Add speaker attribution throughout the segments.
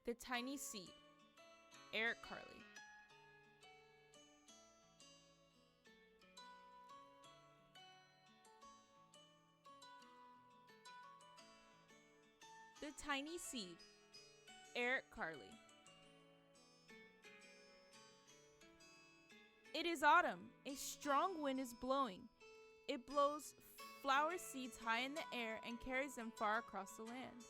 Speaker 1: The Tiny Seed, Eric Carle. The Tiny Seed, Eric Carle. It is autumn. A strong wind is blowing. It blows flower seeds high in the air and carries them far across the land.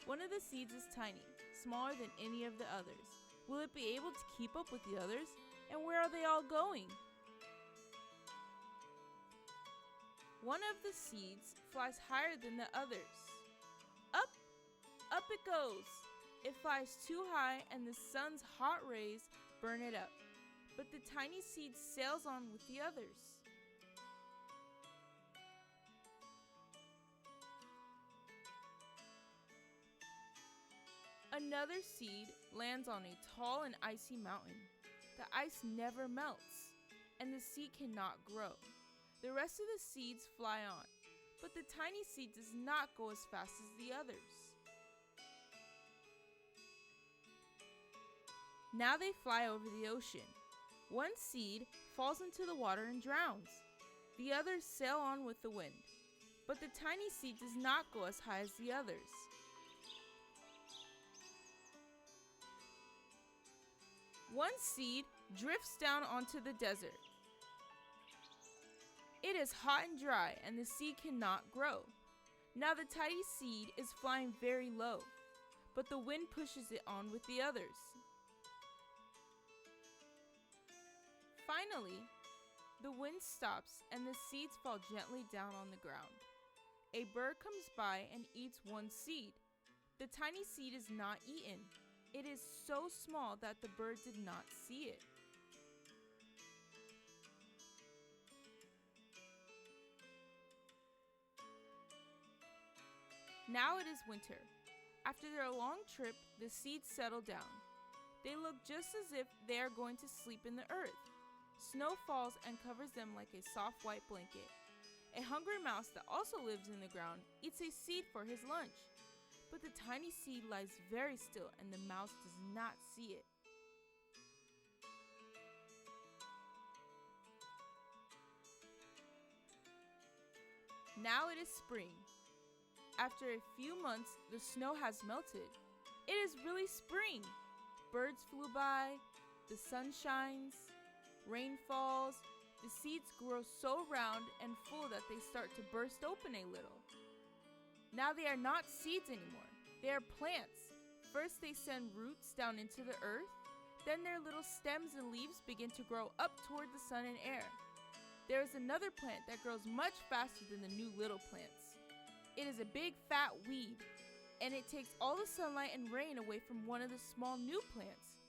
Speaker 1: One of the seeds is tiny, smaller than any of the others. Will it be able to keep up with the others? And where are they all going? One of the seeds flies higher than the others. Up, up it goes. It flies too high and the sun's hot rays burn it up. But the tiny seed sails on with the others. Another seed lands on a tall and icy mountain. The ice never melts, and the seed cannot grow. The rest of the seeds fly on, but the tiny seed does not go as fast as the others. Now they fly over the ocean. One seed falls into the water and drowns. The others sail on with the wind, but the tiny seed does not go as high as the others. One seed drifts down onto the desert. It is hot and dry, and the seed cannot grow. Now the tiny seed is flying very low, but the wind pushes it on with the others. Finally, the wind stops and the seeds fall gently down on the ground. A bird comes by and eats one seed. The tiny seed is not eaten. It is so small that the bird did not see it. Now it is winter. After their long trip, the seeds settle down. They look just as if they are going to sleep in the earth. Snow falls and covers them like a soft white blanket. A hungry mouse that also lives in the ground eats a seed for his lunch. But the tiny seed lies very still and the mouse does not see it. Now it is spring. After a few months, the snow has melted. It is really spring. Birds flew by, the sun shines, rain falls, the seeds grow so round and full that they start to burst open a little. Now they are not seeds anymore. They are plants. First they send roots down into the earth. Then their little stems and leaves begin to grow up toward the sun and air. There is another plant that grows much faster than the new little plants. It is a big fat weed, and it takes all the sunlight and rain away from one of the small new plants.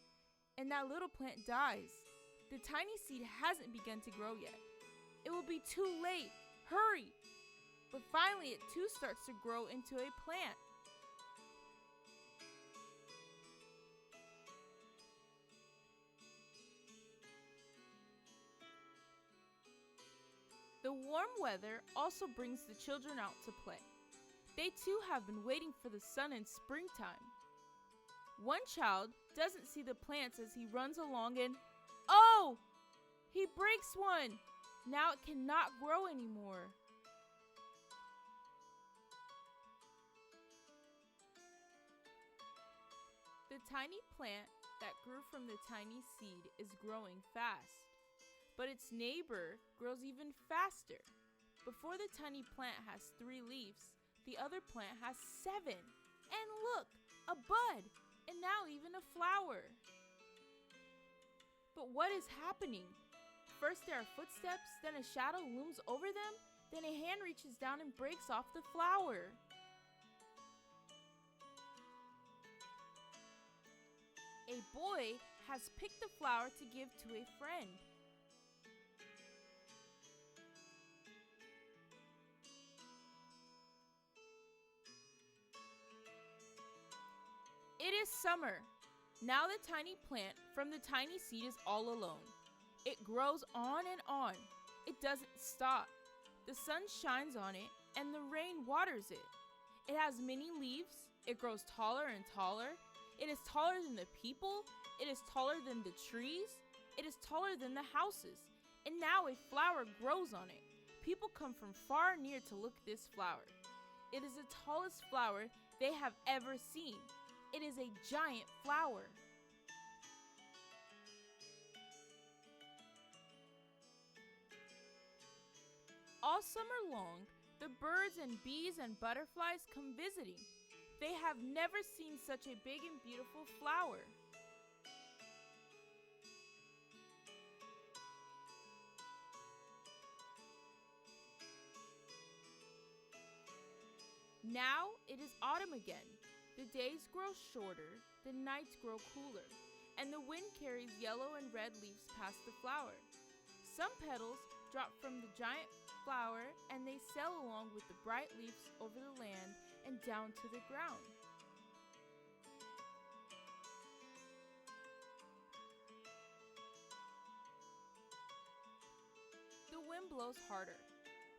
Speaker 1: And that little plant dies. The tiny seed hasn't begun to grow yet. It will be too late. Hurry! But finally it too starts to grow into a plant. The warm weather also brings the children out to play. They too have been waiting for the sun in springtime. One child doesn't see the plants as he runs along and, oh! He breaks one! Now it cannot grow anymore. The tiny plant that grew from the tiny seed is growing fast, but its neighbor grows even faster. Before the tiny plant has 3 leaves, the other plant has 7. And look, a bud, and now even a flower. But what is happening? First there are footsteps, then a shadow looms over them, then a hand reaches down and breaks off the flower. A boy has picked the flower to give to a friend. It is summer. Now the tiny plant from the tiny seed is all alone. It grows on and on. It doesn't stop. The sun shines on it and the rain waters it. It has many leaves. It grows taller and taller. It is taller than the people. It is taller than the trees. It is taller than the houses. And now a flower grows on it. People come from far and near to look at this flower. It is the tallest flower they have ever seen. It is a giant flower. All summer long, the birds and bees and butterflies come visiting. They have never seen such a big and beautiful flower. Now it is autumn again. The days grow shorter, the nights grow cooler, and the wind carries yellow and red leaves past the flower. Some petals drop from the giant flower and they sail along with the bright leaves over the land and down to the ground. The wind blows harder.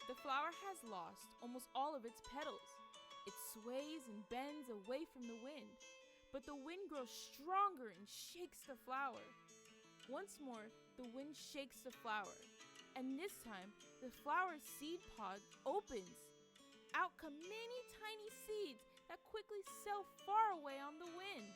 Speaker 1: The flower has lost almost all of its petals. It sways and bends away from the wind, but the wind grows stronger and shakes the flower. Once more, the wind shakes the flower, and this time, the flower's seed pod opens. Out come many tiny seeds that quickly sail far away on the wind.